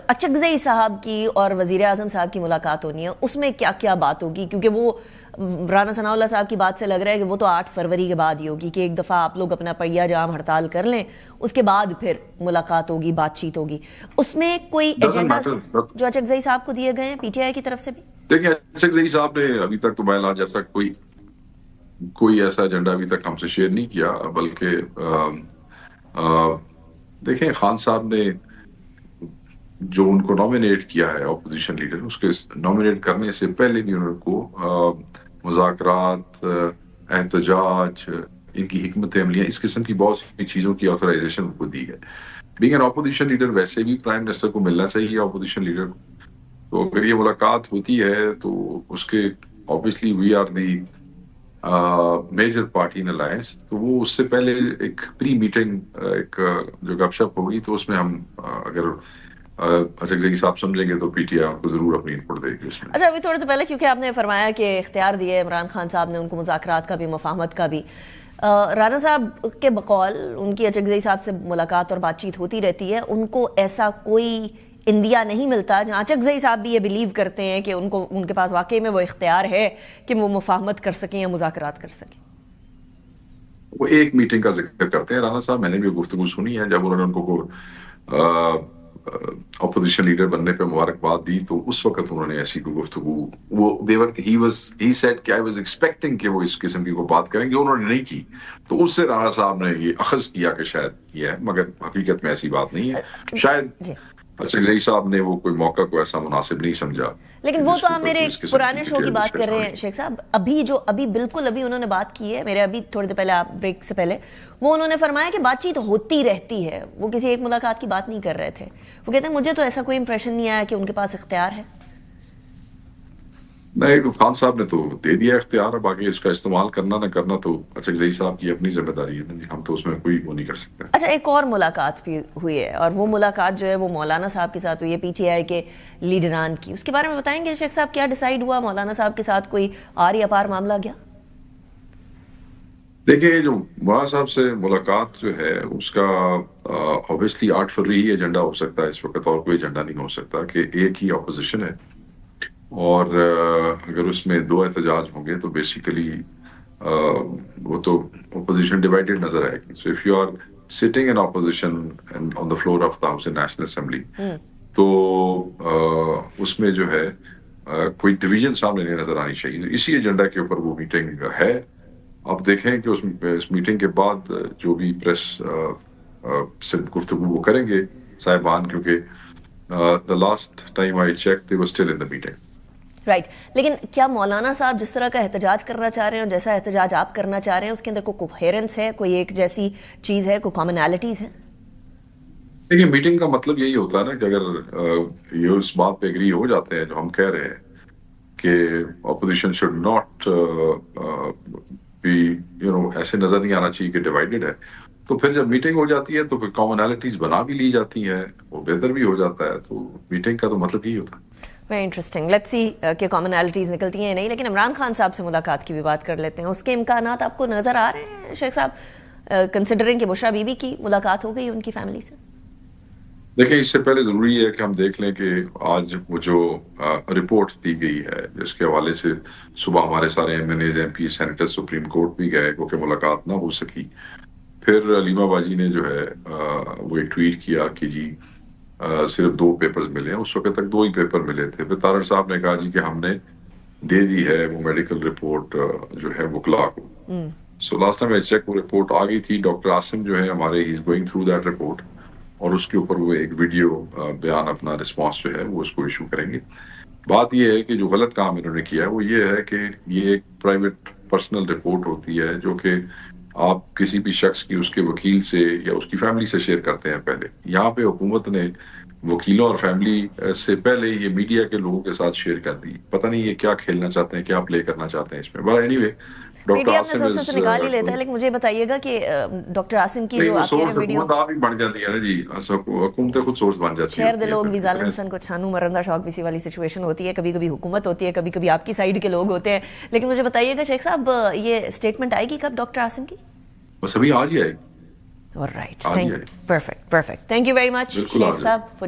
اچکزئی صاحب کی اور وزیر اعظم صاحب کی ملاقات ہونی ہے، اس میں کیا کیا بات ہوگی؟ کیونکہ وہ رانا ثناء اللہ صاحب کی بات سے لگ رہا ہے کہ وہ تو 8 فروری کے بعد ہی ہوگی کہ ایک دفعہ آپ لوگ اپنا پہیا جام ہڑتال کر لیں، اس کے بعد پھر ملاقات ہوگی، بات چیت ہوگی. اس میں کوئی ایجنڈا جو اچکزئی صاحب کو دیے گئے ہیں پی ٹی آئی کی طرف سے بھی؟ دیکھیں، اچکزئی صاحب نے ابھی تک تو بہرحال جیسا کوئی ایسا ایجنڈا ابھی تک ہم سے شیئر نہیں کیا، بلکہ دیکھیں خان صاحب نے جو ان کو نامینیٹ کیا ہے اپوزیشن لیڈر، اس کے نامینیٹ کرنے سے پہلے بھی انہوں کو مذاکرات، احتجاج، ان کی حکمت عملیاں، اس قسم کی بہت سی چیزوں کی آتھرائزیشن ان کو دی ہے. بینگ این اپوزیشن لیڈر ویسے بھی پرائم منسٹر کو ملنا چاہیے اپوزیشن لیڈر کو. تو اگر یہ ملاقات ہوتی ہے تو اس کے obviously we are the major party in alliance, تو وہ اس سے پہلے ایک پری میٹنگ، ایک جو گپ شپ ہوگی، تو اس میں ہم اگر اچکزئی صاحب سمجھیں گے تو پی ٹی آئی کو ضرور اپنی انپٹ دے گی اس میں. اچھا، ابھی تھوڑے دیر پہلے کیونکہ آپ نے فرمایا کہ اختیار دیے عمران خان صاحب نے ان کو مذاکرات کا بھی، مفاہمت کا بھی، رانا صاحب کے بقول ان کی اچکزئی صاحب سے ملاقات اور بات چیت ہوتی رہتی ہے، ان کو ایسا کوئی اندیا نہیں ملتا جہاں اچکزئی صاحب بھی یہ بلیو کرتے ہیں کہ ان کے پاس واقعی میں وہ اختیار ہے کہ وہ مفاہمت کر سکیں یا مذاکرات کر سکیں. وہ ایک میٹنگ کا ذکر کرتے ہیں رانا صاحب، میں نے بھی گفتگو سنی ہے، جب انہوں نے ان کو اپوزیشن لیڈر بننے پہ مبارکباد دی تو اس وقت انہوں نے ایسی کوئی گفتگو، وہ he said کہ I was expecting کہ وہ اس قسم کی کوئی بات کریں گے، انہوں نے نہیں کی. تو اس سے رانا صاحب نے یہ اخذ کیا کہ شاید یہ ہے، مگر حقیقت میں ایسی بات نہیں ہے. شاید اچکزئی صاحب نے وہ کوئی موقع کو ایسا مناسب نہیں سمجھا. لیکن وہ تو آپ میرے پرانے شو کی بات کر رہے ہیں شیخ صاحب، ابھی بالکل ابھی انہوں نے بات کی ہے میرے ابھی تھوڑی دیر پہلے، آپ بریک سے پہلے، وہ انہوں نے فرمایا کہ بات چیت ہوتی رہتی ہے، وہ کسی ایک ملاقات کی بات نہیں کر رہے تھے. وہ کہتے ہیں مجھے تو ایسا کوئی امپریشن نہیں آیا کہ ان کے پاس اختیار ہے. نہیں، خان صاحب نے تو دے دیا اختیار، اب آگے اس کا استعمال کرنا نہ کرنا تو اچکزئی صاحب کی اپنی ذمہ داری ہے، ہم تو اس میں کوئی وہ نہیں کر سکتے. اچھا، ایک اور ملاقات بھی ہوئی ہے، اور وہ ملاقات جو ہے وہ مولانا صاحب کے ساتھ ہوئی ہے، پی ٹی آئی کے لیڈران کی. اس کے بارے میں بتائیں گے شیخ صاحب، کیا ڈیسائیڈ ہوا؟ مولانا صاحب کے ساتھ کوئی آر یا پار معاملہ گیا؟ دیکھیں، جو مولانا صاحب سے ملاقات جو ہے اس کا obviously 8 فروری ہی ایجنڈا ہو سکتا ہے اس وقت، اور کوئی ایجنڈا نہیں ہو سکتا کہ ایک ہی اپوزیشن ہے، اور اگر اس میں 2 احتجاج ہوں گے تو بیسیکلی وہ تو اپوزیشن ڈیوائیڈڈ نظر آئے گی. So if you are sitting in opposition on the floor of the house in national assembly, تو اس میں جو ہے کوئی ڈویژن سامنے نہیں نظر آنی چاہیے. اسی ایجنڈا کے اوپر وہ میٹنگ ہے. اب دیکھیں کہ اس میٹنگ کے بعد جو بھی پریس سے گفتگو وہ کریں گے صاحبان، کیونکہ the last time I checked they were still in the meeting. Right. لیکن کیا مولانا صاحب جس طرح کا احتجاج کرنا چاہ رہے ہیں اور جیسا احتجاج آپ کرنا چاہ رہے ہیں، اس کے اندر کوئی کوہیرنس ہے، کوئی ایک جیسی چیز ہے، کوئی کامنالٹیز ہیں؟ دیکھیے، میٹنگ کا مطلب یہی ہوتا ہے نا کہ اگر یہ اس بات پہ اگری ہو جاتے ہیں جو ہم کہہ رہے ہیں کہ اپوزیشن شوڈ ناٹ بی ایسے نظر نہیں آنا چاہیے کہ ڈیوائیڈڈ ہے، تو پھر جب میٹنگ ہو جاتی ہے تو پھر کامنالٹیز بنا بھی لی جاتی ہیں، وہ بہتر بھی ہو جاتا ہے. تو میٹنگ کا تو مطلب یہی ہوتا ہے. Very interesting. لیٹس سی کہ کامنالٹیز نکلتی ہیں نہیں. لیکن عمران خان صاحب سے ملاقات کی بھی بات کر لیتے ہیں. اس کے امکانات آپ کو نظر آ رہے ہیں شیخ صاحب، کنسیڈرنگ کہ بشرا بی بی کی ملاقات ہو گئی ان کی فیملی سے؟ دیکھیں، اس سے پہلے ضروری ہے کہ ہم دیکھ لیں کہ آج وہ جو رپورٹ دی گئی ہے جس کے حوالے سے صبح ہمارے سارے M N As, M P, senator supreme court بھی گئے کیونکہ ملاقات نہ ہو سکی. پھر علیمہ باجی نے جو ہے وہ ایک ٹویٹ کیا کہ جی صرف 2 پیپرز ملے ہیں. اس وقت تک 2 ہی پیپر ملے تھے. پھر طاہر صاحب نے کہا جی کہ ہم نے دے دی ہے وہ میڈیکل رپورٹ جو ہے وکلا کو. So last time I check وہ رپورٹ آ گئی تھی. ڈاکٹر عاصم جو ہے ہمارے، he is going through that report, اور اس کے اوپر وہ ایک ویڈیو بیان اپنا رسپانس جو ہے وہ اس کو ایشو کریں گے. بات یہ ہے کہ جو غلط کام انہوں نے کیا ہے وہ یہ ہے کہ یہ ایک پرائیویٹ پرسنل رپورٹ ہوتی ہے جو کہ آپ کسی بھی شخص کی اس کے وکیل سے یا اس کی فیملی سے شیئر کرتے ہیں پہلے. یہاں پہ حکومت نے وکیلوں اور فیملی سے پہلے یہ میڈیا کے لوگوں کے ساتھ شیئر کر دی. پتہ نہیں یہ کیا کھیلنا چاہتے ہیں، کیا پلے کرنا چاہتے ہیں اس میں. بٹ اینی وے، میڈیا اپنے سورسز سے نکال ہی لیتا ہے. لیکن مجھے بتائیے گا کہ ڈاکٹر عاصم کی جو آپ نے ویڈیو، حکومت آپ ہی بن جاتی ہے نا جی، حکومتیں خود سورس بن جاتی ہیں. شہر دے لوگ بھی ظالم سن کو چھانو مرندہ شوق بیسی والی سچویشن ہوتی ہے. کبھی کبھی حکومت ہوتی ہے، کبھی کبھی آپ کی سائیڈ کے لوگ ہوتے ہیں. لیکن مجھے بتائیے گا شیخ صاحب، یہ اسٹیٹمنٹ آئے گی کب ڈاکٹر عاصم کی؟ بس ابھی آج ہی آئے گی. All right. Perfect. Thank you very much, Sheikh Saab, for